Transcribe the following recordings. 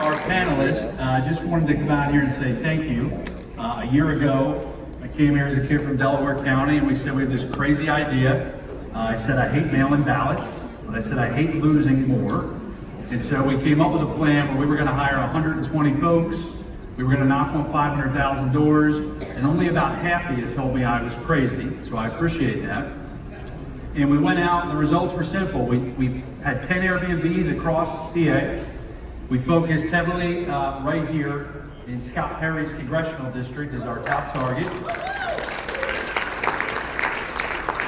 Our panelists, just wanted to come out here and say thank you. A year ago, I came here as a kid from Delaware County, and we said we have this crazy idea. I said I hate mail-in ballots, but I said I hate losing more. And so we came up with a plan where we were going to hire 120 folks. We were going to knock on 500,000 doors, and only about half of you told me I was crazy, so I appreciate that. And we went out, and the results were simple. We had 10 Airbnbs across PA. We focused heavily right here in Scott Perry's congressional district as our top target.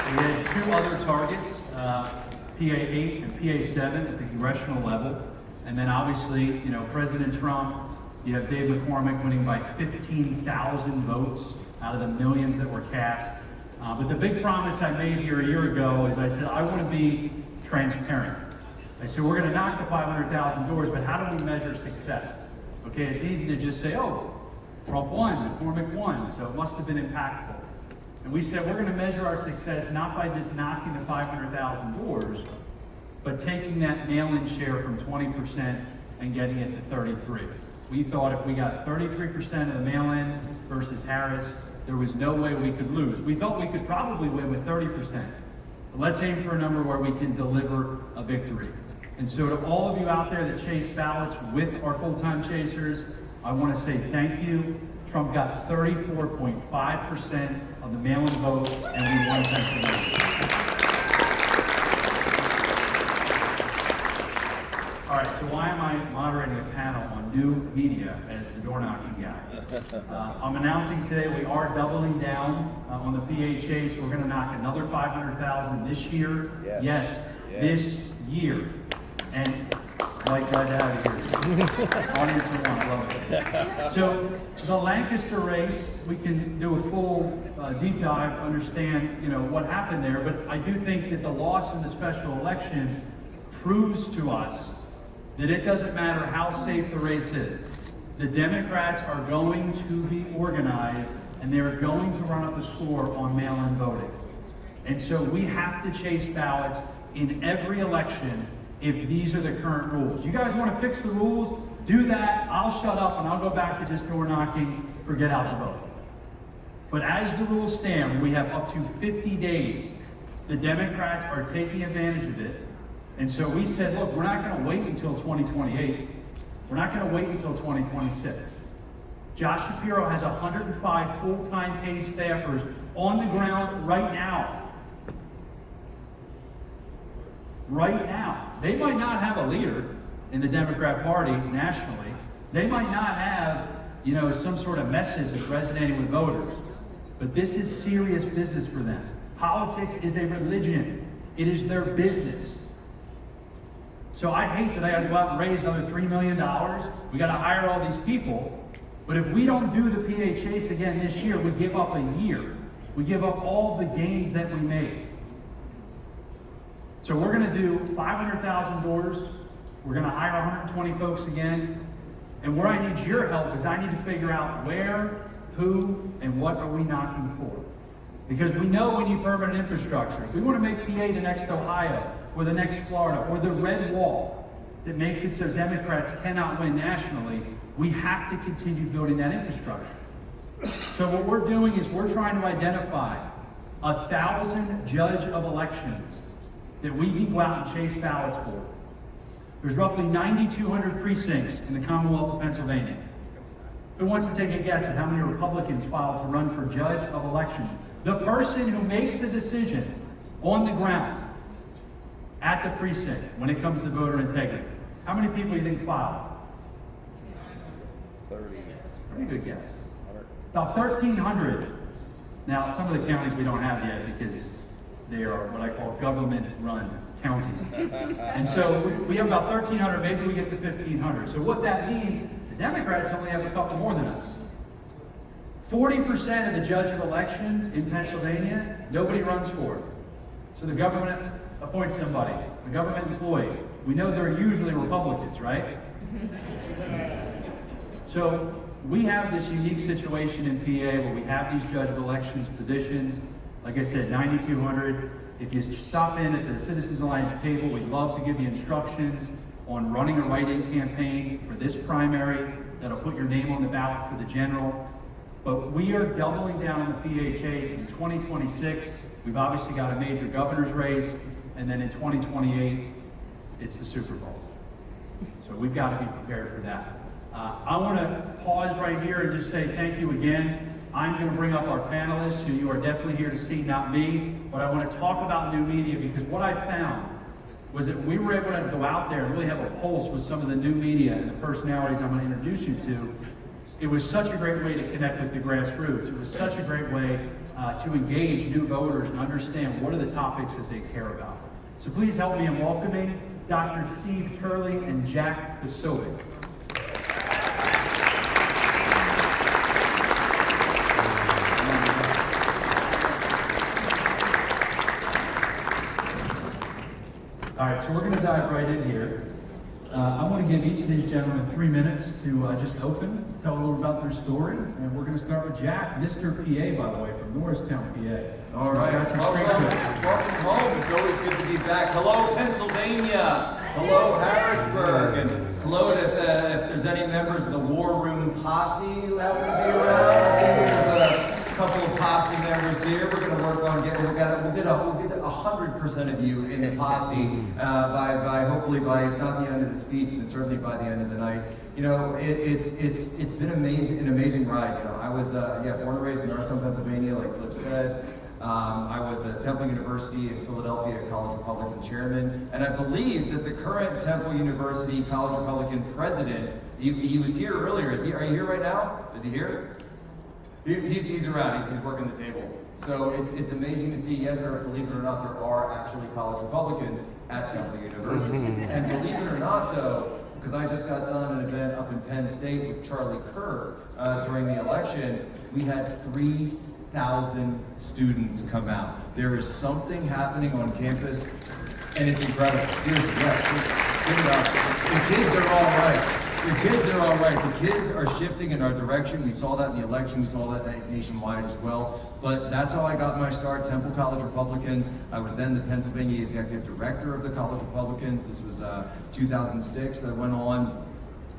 We had two other targets, PA8 and PA7 at the congressional level. And then obviously, President Trump, you have Dave McCormick winning by 15,000 votes out of the millions that were cast. But the big promise I made here a year ago is I said, I want to be transparent. I said, we're going to knock the 500,000 doors, but how do we measure success? Okay, it's easy to just say, oh, Trump won, McCormick won, so it must have been impactful. And we said, we're going to measure our success not by just knocking the 500,000 doors, but taking that mail-in share from 20% and getting it to 33. We thought if we got 33% of the mail-in versus Harris, there was no way we could lose. We thought we could probably win with 30%. But let's aim for a number where we can deliver a victory. And so to all of you out there that chase ballots with our full-time chasers, I want to say thank you. Trump got 34.5% of the mail-in vote, and we won Pennsylvania. All right, so why am I moderating a panel on new media as the door-knocking guy? I'm announcing today we are doubling down on the PA chase. We're going to knock another 500,000 this year. Yes, this year. And like glad to have you here. Audience will want to love it. So the Lancaster race, we can do a full deep dive to understand, what happened there. But I do think that the loss in the special election proves to us that it doesn't matter how safe the race is. The Democrats are going to be organized, and they're going to run up the score on mail-in voting. And so we have to chase ballots in every election if these are the current rules. You guys want to fix the rules? Do that. I'll shut up and I'll go back to just door knocking, forget out the vote. But as the rules stand, we have up to 50 days. The Democrats are taking advantage of it. And so we said, look, we're not going to wait until 2028. We're not going to wait until 2026. Josh Shapiro has 105 full-time paid staffers on the ground right now. Right now. They might not have a leader in the Democrat Party nationally. They might not have, some sort of message that's resonating with voters. But this is serious business for them. Politics is a religion. It is their business. So I hate that I got to go out and raise another $3 million. We got to hire all these people. But if we don't do the PA chase again this year, we give up a year. We give up all the gains that we made. So we're going to do 500,000 doors. We're going to hire 120 folks again. And where I need your help is I need to figure out where, who, and what are we knocking for. Because we know we need permanent infrastructure. If we want to make PA the next Ohio, or the next Florida, or the red wall that makes it so Democrats cannot win nationally, we have to continue building that infrastructure. So what we're doing is we're trying to identify 1,000 judge of elections that we can go out and chase ballots for. There's roughly 9,200 precincts in the Commonwealth of Pennsylvania. Who wants to take a guess at how many Republicans filed to run for judge of elections? The person who makes the decision on the ground at the precinct when it comes to voter integrity. How many people do you think filed? 30. Pretty good guess. About 1,300. Now, some of the counties we don't have yet because they are what I call government-run counties. And so we have about 1,300, maybe we get to 1,500. So what that means, the Democrats only have a couple more than us. 40% of the judge of elections in Pennsylvania, nobody runs for it. So the government appoints somebody, a government employee. We know they're usually Republicans, right? So we have this unique situation in PA where we have these judge of elections positions. Like I said, 9,200. If you stop in at the Citizens Alliance table, we'd love to give you instructions. on running a write-in campaign for this primary that'll put your name on the ballot for the general. But we are doubling down on the PHAs in 2026. We've obviously got a major governor's race, and then in 2028, it's the Super Bowl. So we've got to be prepared for that. I want to pause right here and just say thank you again. I'm going to bring up our panelists, who you are definitely here to see, not me, but I want to talk about new media, because what I found was that we were able to go out there and really have a pulse with some of the new media and the personalities I'm going to introduce you to. It was such a great way to connect with the grassroots. It was such a great way to engage new voters and understand what are the topics that they care about. So please help me in welcoming Dr. Steve Turley and Jack Posobeic. All right, so we're going to dive right in here. I want to give each of these gentlemen 3 minutes to just open, tell a little about their story, and we're going to start with Jack, Mr. PA, by the way, from Norristown, PA. All right, welcome home. It's always good to be back. Hello, Pennsylvania. Hello, Harrisburg, and hello if there's any members of the War Room Posse who happen to be around. There's a couple of posse members here. We're going to work on getting. We'll get 100% of you in the posse by hopefully by if not the end of the speech, then certainly by the end of the night. You know, it's been an amazing ride. You know, I was born and raised in Norristown, Pennsylvania, like Cliff said. I was the Temple University in Philadelphia College Republican chairman, and I believe that the current Temple University College Republican president, he was here earlier. Are you here right now? Is he here? He's around. He's working the tables. So it's amazing to see. Yes, believe it or not, there are actually college Republicans at Temple University. And believe it or not, though, because I just got done an event up in Penn State with Charlie Kirk during the election, we had 3,000 students come out. There is something happening on campus, and it's incredible. Seriously, the kids are all right. The kids are all right. The kids are shifting in our direction. We saw that in the election. We saw that nationwide as well. But that's how I got my start, Temple College Republicans. I was then the Pennsylvania Executive Director of the College Republicans. This was 2006. I went on.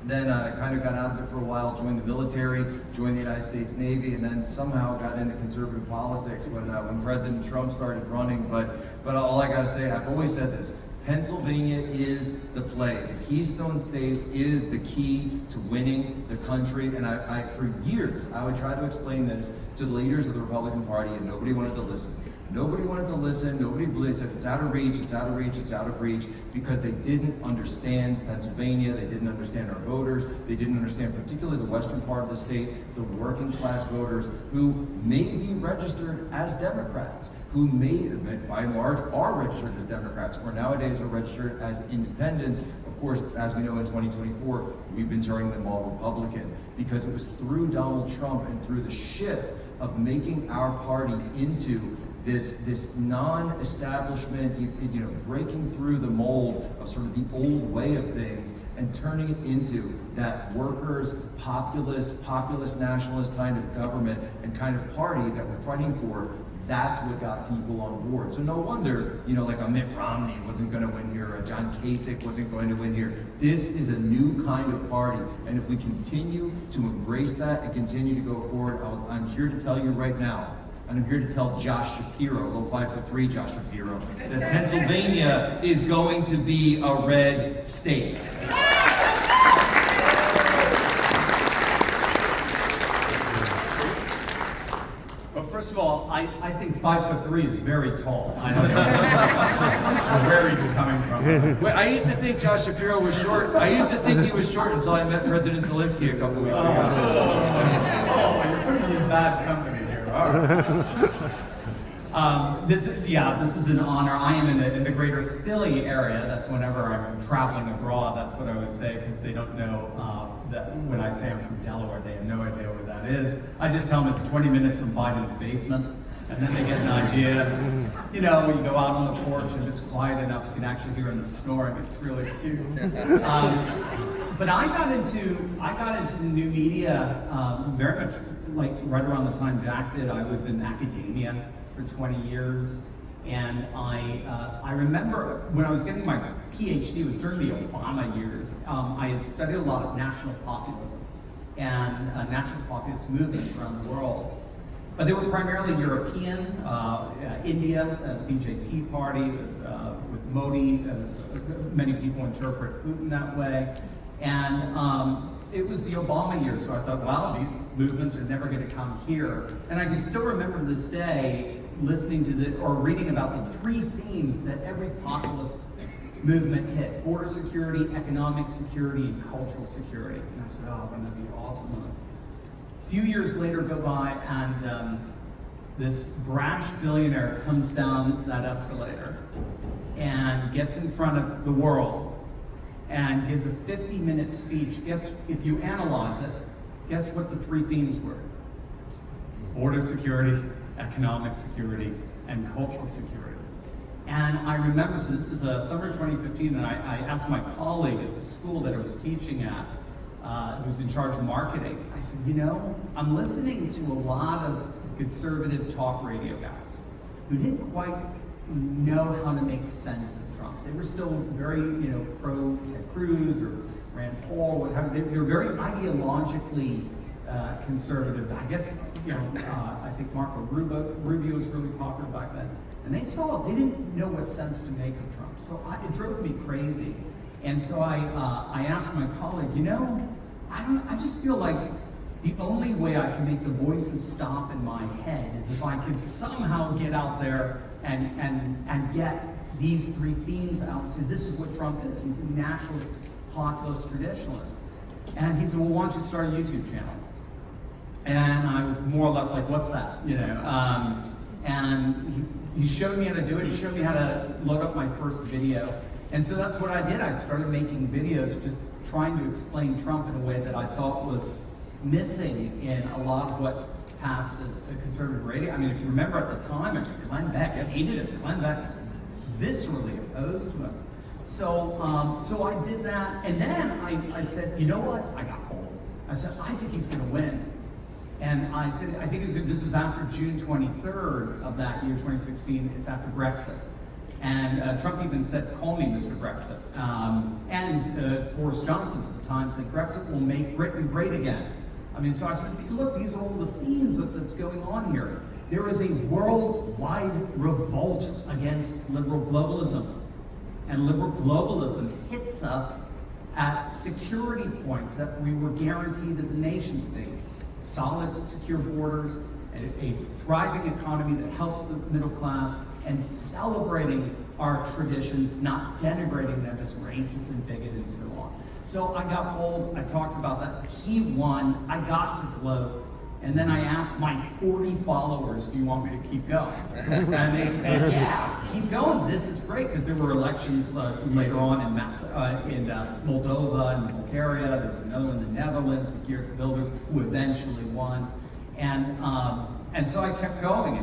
Then I kind of got out of it for a while, joined the military, joined the United States Navy, and then somehow got into conservative politics when President Trump started running. But all I got to say, I've always said this, Pennsylvania is the play. The Keystone State is the key to winning the country. And I for years, I would try to explain this to the leaders of the Republican Party, and nobody wanted to listen. Nobody wanted to listen. Nobody believed. Said it's out of reach. It's out of reach. It's out of reach, because they didn't understand Pennsylvania. They didn't understand our voters. They didn't understand particularly the western part of the state, the working class voters who may be registered as Democrats, who may, by and large, are registered as Democrats, or nowadays are registered as independents. Of course, as we know in 2024, we've been turning them all Republican, because it was through Donald Trump and through the shift of making our party into this non-establishment, breaking through the mold of sort of the old way of things and turning it into that workers, populist nationalist kind of government and kind of party that we're fighting for. That's what got people on board. So no wonder, like a Mitt Romney wasn't going to win here, a John Kasich wasn't going to win here. This is a new kind of party, and if we continue to embrace that and continue to go forward, I'm here to tell you right now, and I'm here to tell Josh Shapiro, little 5'3" Josh Shapiro, that Pennsylvania is going to be a red state. First of all, I think 5'3" is very tall. I don't know where he's coming from. Wait, I used to think Josh Shapiro was short. I used to think he was short until I met President Zelensky a couple weeks ago. You're putting me in bad company here. All right. This is an honor. I am in the greater Philly area. That's whenever I'm traveling abroad. That's what I would say, because they don't know that when I say I'm from Delaware, they have no idea where that is. I just tell them it's 20 minutes from Biden's basement, and then they get an idea. You go out on the porch and it's quiet enough, you can actually hear him snoring. It's really cute. But I got into the new media very much like right around the time Jack did. I was in academia for 20 years. And I remember when I was getting my PhD, it was during the Obama years, I had studied a lot of national populism and nationalist populist movements around the world. But they were primarily European, India, the BJP party with Modi, as many people interpret Putin that way. And it was the Obama years, so I thought, wow, these movements are never going to come here. And I can still remember to this day listening to or reading about the three themes that every populist movement hit: border security, economic security, and cultural security. And I said, oh, wouldn't that be awesome? A few years later go by, and this brash billionaire comes down that escalator and gets in front of the world and gives a 50-minute speech. Guess, if you analyze it, guess what the three themes were? Border security, economic security, and cultural security. And I remember, so this is summer 2015, and I asked my colleague at the school that I was teaching at, who's in charge of marketing, I said, you know, I'm listening to a lot of conservative talk radio guys who didn't quite know how to make sense of Trump. They were still very, you know, pro Ted Cruz or Rand Paul, what have you. They were very ideologically conservative. I guess, you know, I think Marco Rubio was really popular back then. And they didn't know what sense to make of Trump. So it drove me crazy. And so I asked my colleague, you know, I just feel like the only way I can make the voices stop in my head is if I could somehow get out there and get these three themes out and say, this is what Trump is. He's a nationalist, populist, traditionalist. And he said, well, why don't you start a YouTube channel? And I was more or less like, what's that? You know, and he showed me how to do it. He showed me how to load up my first video. And so that's what I did. I started making videos just trying to explain Trump in a way that I thought was missing in a lot of what passed as a conservative radio. I mean, if you remember at the time, Glenn Beck, I hated him. Glenn Beck was viscerally opposed to him. So, so I did that, and then I said, you know what? I got bold. I said, I think he's going to win. And I said, I think this was after June 23rd of that year, 2016. It's after Brexit. And Trump even said, call me Mr. Brexit. And Boris Johnson at the time said, Brexit will make Britain great again. I mean, so I said, look, these are all the themes that's going on here. There is a worldwide revolt against liberal globalism. And liberal globalism hits us at security points that we were guaranteed as a nation state. Solid, secure borders, a thriving economy that helps the middle class, and celebrating our traditions, not denigrating them as racist and bigoted and so on. So I got bold, I talked about that. He won, I got to gloat, and then I asked my 40 followers, do you want me to keep going? And they said, yeah, keep going, this is great, because there were elections later on in Moldova and Bulgaria. There was another one in the Netherlands with Geert Wilders, who eventually won. And so I kept going,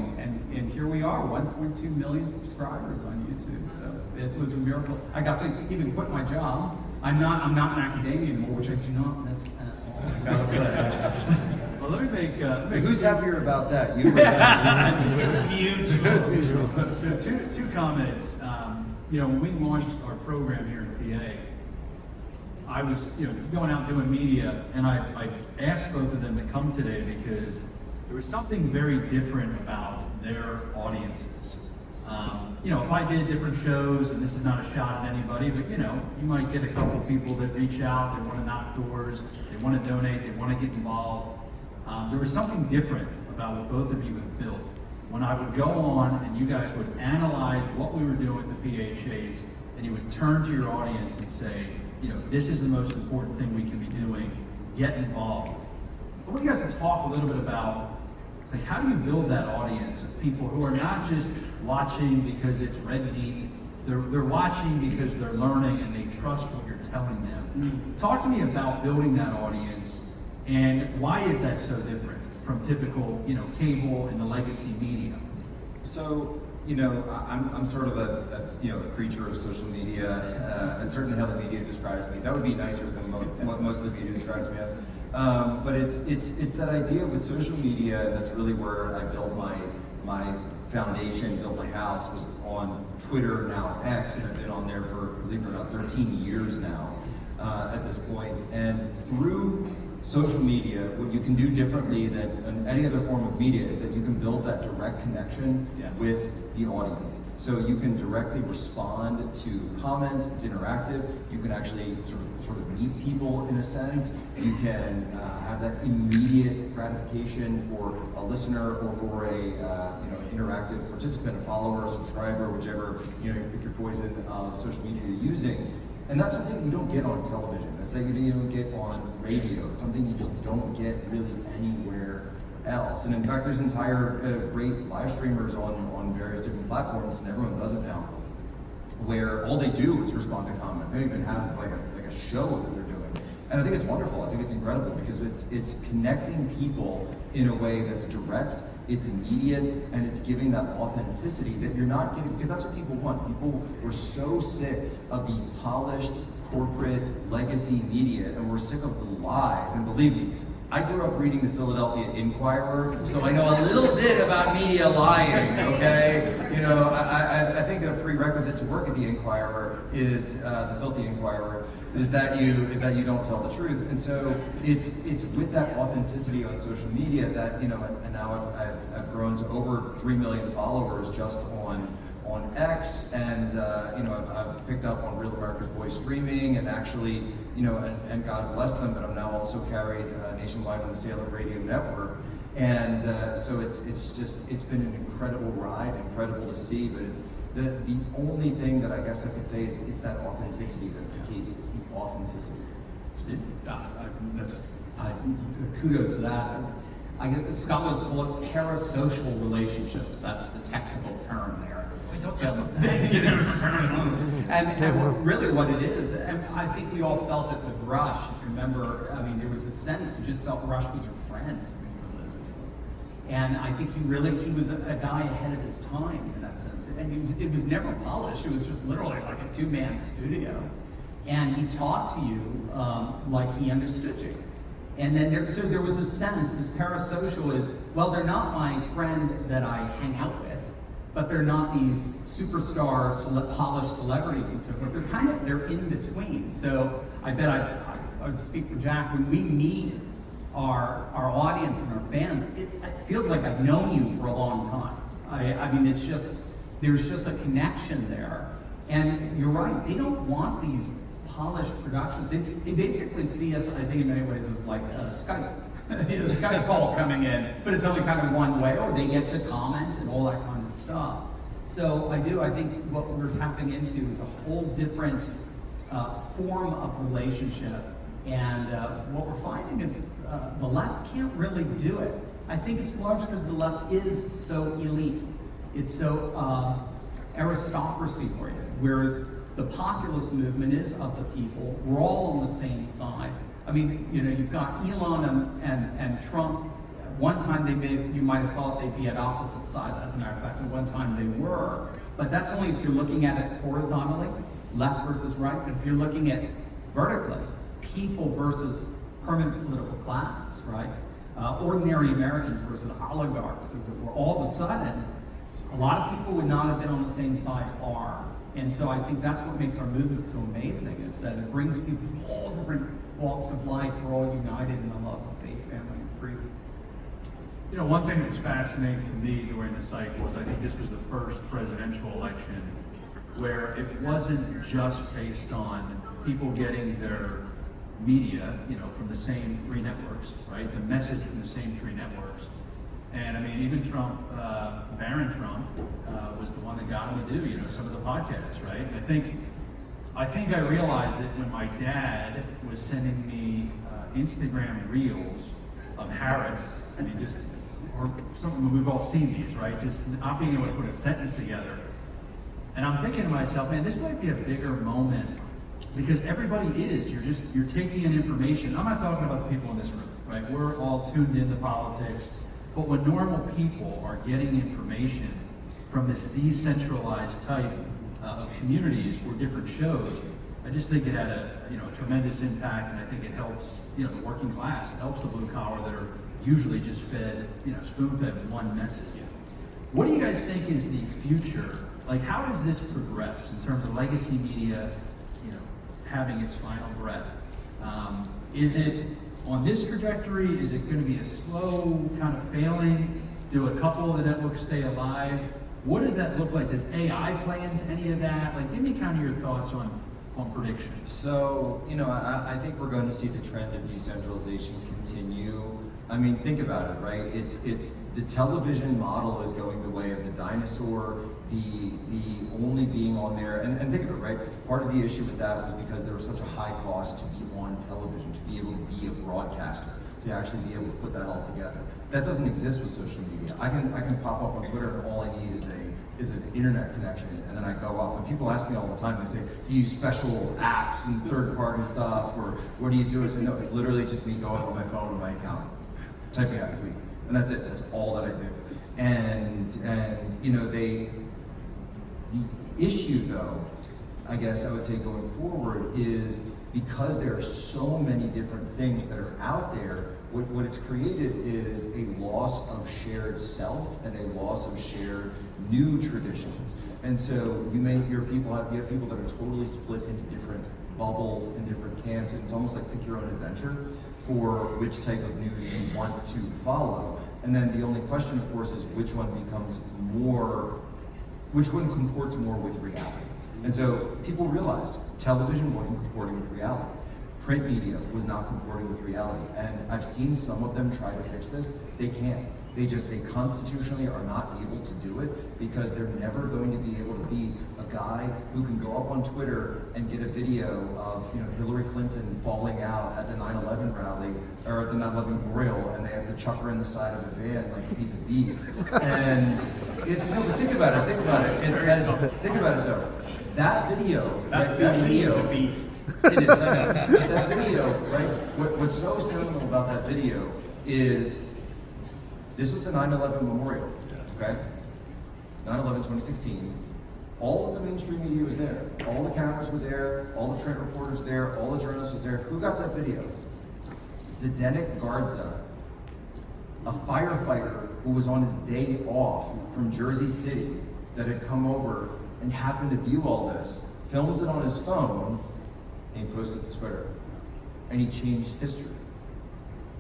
and here we are, 1.2 million subscribers on YouTube. So it was a miracle. I got to even quit my job. I'm not in academia anymore, which I do not miss at all, I gotta say. Well, let me make Who's happier about that? You or It's mutual. So two comments. You know, when we launched our program here in PA, I was, you know, going out doing media, and I asked both of them to come today because there was something very different about their audiences. You know, if I did different shows, and this is not a shot at anybody, but you know, you might get a couple people that reach out, they want to knock doors, they want to donate, they want to get involved. There was something different about what both of you have built. When I would go on and you guys would analyze what we were doing with the PHAs, and you would turn to your audience and say, you know, this is the most important thing we can be doing, get involved. I want you guys to talk a little bit about, like, how do you build that audience of people who are not just watching because it's red meat, they're watching because they're learning and they trust what you're telling them. Talk to me about building that audience, and why is that so different from typical, you know, cable and the legacy media? So, you know, I'm sort of a creature of social media, and certainly how the media describes me. That would be nicer than what most of the media describes me as. But it's that idea with social media that's really where I built my foundation, built my house, was on Twitter, now X, and I've been on there for, believe it or not, 13 years now at this point. And through social media, what you can do differently than any other form of media is that you can build that direct connection with the audience. So you can directly respond to comments, it's interactive, you can actually sort of meet people in a sense, you can have that immediate gratification for a listener or for a an interactive participant, a follower, a subscriber, whichever, you pick your poison of social media you're using. And that's something you don't get on television. That's something you don't get on radio. It's something you just don't get really anywhere else. And in fact, there's entire great live streamers on various different platforms, and everyone does it now, where all they do is respond to comments. They don't even have like a show that they're doing. And I think it's wonderful. I think it's incredible because it's connecting people in a way that's direct, it's immediate, and it's giving that authenticity that you're not getting, because that's what people want. People were so sick of the polished corporate legacy media, and we're sick of the lies. And believe me, I grew up reading the Philadelphia Inquirer, so I know a little bit about media lying, okay? I think a prerequisite to work at the Inquirer is, the Filthy Inquirer, is that you don't tell the truth. And so it's with that authenticity on social media that, and now I've grown to over 3 million followers just on X, and I've picked up on Real America's Voice streaming, and actually, and God bless them, but I'm now also carried nationwide on the Salem Radio Network, and so it's been an incredible ride, incredible to see. But it's the only thing that I guess I could say is it's that authenticity that's the key. It's the authenticity. Kudos to that. I guess scholars call it parasocial relationships. That's the technical term there. And really what it is, and I think we all felt it with Rush. If you remember, there was a sense you just felt Rush was your friend when you were listening to him. And I think he was a guy ahead of his time in that sense. And it was never polished. It was just literally like a two-man studio. And he talked to you like he understood you. And then there was a sense, this parasocial is, well, they're not my friend that I hang out with, but they're not these superstars, polished celebrities and so forth. They're in between. So I bet I would speak for Jack, when we meet our audience and our fans, it feels like I've known you for a long time. It's just, there's just a connection there. And you're right, they don't want these polished productions. They basically see us, I think in many ways, as like Skype. Skype call coming in, but it's only kind of one way, or they get to comment and all that kind of stuff. So I think what we're tapping into is a whole different form of relationship. And what we're finding is the left can't really do it. I think it's largely because the left is so elite. It's so aristocracy oriented, whereas the populist movement is of the people. We're all on the same side. You've got Elon and Trump. One time you might have thought they'd be at opposite sides. As a matter of fact, at one time they were. But that's only if you're looking at it horizontally, left versus right. But if you're looking at vertically, people versus permanent political class, right? Ordinary Americans versus oligarchs, as it were. All of a sudden, a lot of people would not have been on the same side are. And so I think that's what makes our movement so amazing, is that it brings people from all different walks of life. We're all united in the love of faith, family, and freedom. One thing that was fascinating to me during the cycle was I think this was the first presidential election where it wasn't just based on people getting their media, from the same three networks, right? The message from the same three networks. And even Trump, Barron Trump, was the one that got him to do, some of the podcasts, right? And I think I realized it when my dad was sending me Instagram reels of Harris. Or something, we've all seen these, right? Just not being able to put a sentence together. And I'm thinking to myself, man, this might be a bigger moment, because everybody is. You're taking in information. I'm not talking about the people in this room, right? We're all tuned into politics. But when normal people are getting information from this decentralized type of communities or different shows, I just think it had a tremendous impact, and I think it helps the working class. It helps the blue collar that are usually just fed, spoon-fed one message. What do you guys think is the future? Like, how does this progress in terms of legacy media, you know, having its final breath? Is it on this trajectory? Is it going to be a slow kind of failing? Do a couple of the networks stay alive? What does that look like? Does AI play into any of that? Like, give me kind of your thoughts on predictions. So, you know, I think we're going to see the trend of decentralization continue. I mean, think about it, right? It's the television model is going the way of the dinosaur, the only being on there, and think of it, right? Part of the issue with that was because there was such a high cost to be on television, to be able to be a broadcaster, to actually be able to put that all together. That doesn't exist with social media. I can pop up on Twitter and all I need is an internet connection, and then I go up. And people ask me all the time, they say, do you use special apps and third-party stuff, or what do you do? I say, no, it's literally just me going on my phone or my account, typing out a tweet, and that's it. That's all that I do. And you know, the issue though, I guess I would say going forward, is because there are so many different things that are out there, what it's created is a loss of shared self and a loss of shared new traditions. And so you have people that are totally split into different bubbles and different camps, and it's almost like pick your own adventure for which type of news you want to follow. And then the only question, of course, is which one comports more with reality. And so people realized television wasn't comporting with reality. Print media was not comporting with reality. And I've seen some of them try to fix this. They can't. They constitutionally are not able to do it because they're never going to be able to be a guy who can go up on Twitter and get a video of, you know, Hillary Clinton falling out at the 9/11 rally or at the 9/11 memorial, and they have to chuck her in the side of a van like a piece of beef. And it's, no, but think about it. Think about it though. That video, beef. it is. I know. That video, right? What's so seminal about that video is this was the 9/11 memorial, okay? 9/11, 2016. All of the mainstream media was there. All the cameras were there. All the print reporters there. All the journalists was there. Who got that video? Zdenek Garza, a firefighter who was on his day off from Jersey City that had come over and happened to view all this, films it on his phone, and he posts it to Twitter. And he changed history.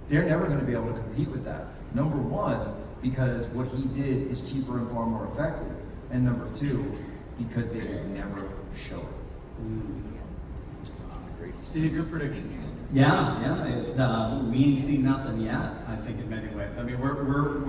They're never going to be able to compete with that. Number one, because what he did is cheaper and far more effective. And number two, because they would never show it. Steve, your predictions? Yeah, it's we ain't seen nothing yet. I think in many ways. I mean, we're